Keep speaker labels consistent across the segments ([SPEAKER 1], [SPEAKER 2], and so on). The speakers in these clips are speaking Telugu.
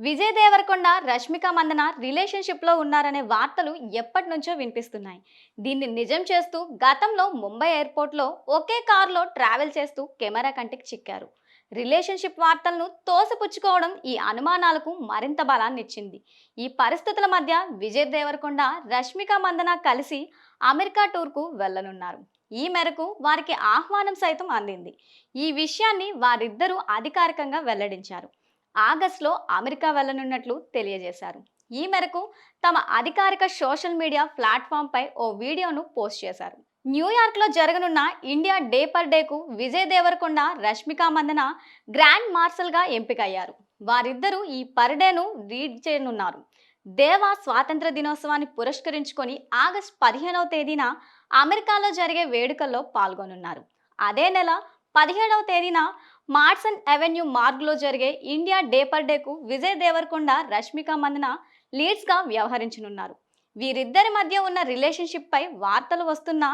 [SPEAKER 1] విజయ్ దేవరకొండ, రష్మిక మందన రిలేషన్‌షిప్‌లో ఉన్నారనే వార్తలు ఎప్పటినుంచో వినిపిస్తున్నాయి. దీన్ని నిజం చేస్తూ గతంలో ముంబై ఎయిర్‌పోర్ట్‌లో ఒకే కారులో ట్రావెల్ చేస్తూ కెమెరా కంటికి చిక్కారు. రిలేషన్‌షిప్ వార్తలను తోసిపుచ్చుకోవడం ఈ అనుమానాలకు మరింత బలాన్నిచ్చింది. ఈ పరిస్థితుల మధ్య విజయ్ దేవరకొండ, రష్మిక మందన కలిసి అమెరికా టూర్‌కు వెళ్లనున్నారు. ఈ మేరకు వారికి ఆహ్వానం సైతం అందింది. ఈ విషయాన్ని వారిద్దరూ అధికారికంగా వెల్లడించారు. ఆగస్టులో అమెరికా వెళ్లనున్నట్లు తెలియజేశారు. ఈ మేరకు తమ అధికారిక సోషల్ మీడియా ప్లాట్‌ఫామ్‌పై ఓ వీడియోను పోస్ట్ చేశారు. న్యూయార్క్‌లో జరగనున్న ఇండియా డే పర్ డేకు విజయ్ దేవరకొండ, రష్మిక మందన గ్రాండ్ మార్షల్‌గా ఎంపికయ్యారు. వారిద్దరూ ఈ పర్ డేను లీడ్ చేయనున్నారు. దేవా స్వాతంత్ర దినోత్సవాన్ని పురస్కరించుకొని ఆగస్టు 15వ తేదీన అమెరికాలో జరిగే వేడుకల్లో పాల్గొనున్నారు. అదే నెల 17వ తేదీన మార్సన్ అవెన్యూ మార్గ్లో జరిగే ఇండియా డే పర్ డేకు విజయ్ దేవరకొండ, రష్మిక మందన లీడ్స్గా వ్యవహరించనున్నారు. వీరిద్దరి మధ్య ఉన్న రిలేషన్షిప్ పై వార్తలు వస్తున్నా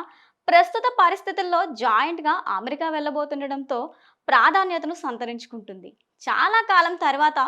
[SPEAKER 1] ప్రస్తుత పరిస్థితుల్లో జాయింట్గా అమెరికా వెళ్ళబోతుండటంతో ప్రాధాన్యతను సంతరించుకుంటుంది. చాలా కాలం తర్వాత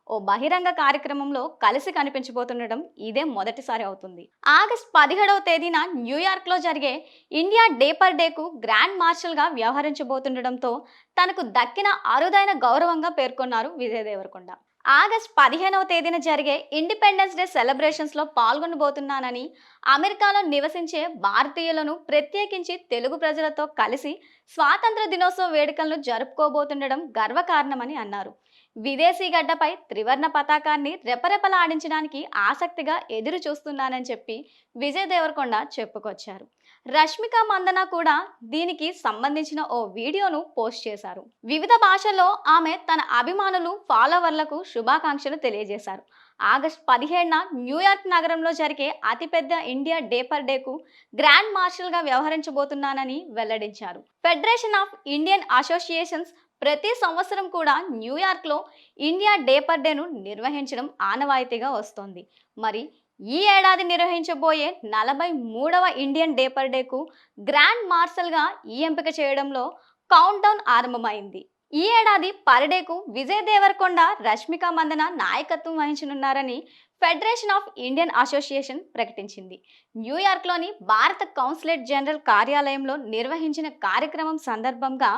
[SPEAKER 1] ఓ బహిరంగ కార్యక్రమంలో కలిసి కనిపించబోతుండటం ఇదే మొదటిసారి అవుతుంది. ఆగస్టు 17వ తేదీన న్యూయార్క్లో జరిగే ఇండియా డే పర్ డేకు గ్రాండ్ మార్షల్గా వ్యవహరించబోతుండటంతో తనకు దక్కిన అరుదైన గౌరవంగా పేర్కొన్నారు విజయ్ దేవరకొండ. ఆగస్టు 15వ తేదీన జరిగే ఇండిపెండెన్స్ డే సెలబ్రేషన్స్లో పాల్గొనబోతున్నానని, అమెరికాలో నివసించే భారతీయులను ప్రత్యేకించి తెలుగు ప్రజలతో కలిసి స్వాతంత్ర దినోత్సవ వేడుకలను జరుపుకోబోతుండడం గర్వకారణమని అన్నారు. విదేశీ గడ్డపై త్రివర్ణ పతాకాన్ని రెపరెపలాడించడానికి ఆసక్తిగా ఎదురు చూస్తున్నానని చెప్పి విజయ్ దేవరకొండ చెప్పుకొచ్చారు. రష్మిక మందన కూడా దీనికి సంబంధించిన ఓ వీడియోను పోస్ట్ చేశారు. వివిధ భాషల్లో ఆమె తన అభిమానులు, ఫాలోవర్లకు శుభాకాంక్షలు తెలియజేశారు. ఆగస్టు 17న న్యూయార్క్ నగరంలో జరిగే అతిపెద్ద ఇండియా డే పర్ డేకు గ్రాండ్ మార్షల్గా వ్యవహరించబోతున్నానని వెల్లడించారు. ఫెడరేషన్ ఆఫ్ ఇండియన్ అసోసియేషన్స్ ప్రతి సంవత్సరం కూడా న్యూయార్క్లో ఇండియా డే పర్ డేను నిర్వహించడం ఆనవాయితీగా వస్తోంది. మరి ఈ ఏడాది నిర్వహించబోయే 43వ ఇండియన్ డే పర్ డేకు గ్రాండ్ మార్షల్గా ఈ ఎంపిక చేయడంలో కౌంట్ డౌన్ ఆరంభమైంది. ఈ ఏడాది పర్ డేకు విజయ్ దేవరకొండ, రష్మిక మందన నాయకత్వం వహించనున్నారని ఫెడరేషన్ ఆఫ్ ఇండియన్ అసోసియేషన్ ప్రకటించింది. న్యూయార్క్లోని భారత కౌన్సిలేట్ జనరల్ కార్యాలయంలో నిర్వహించిన కార్యక్రమం సందర్భంగా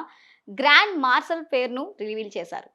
[SPEAKER 1] గ్రాండ్ మార్షల్ పేరును రివీల్ చేశారు.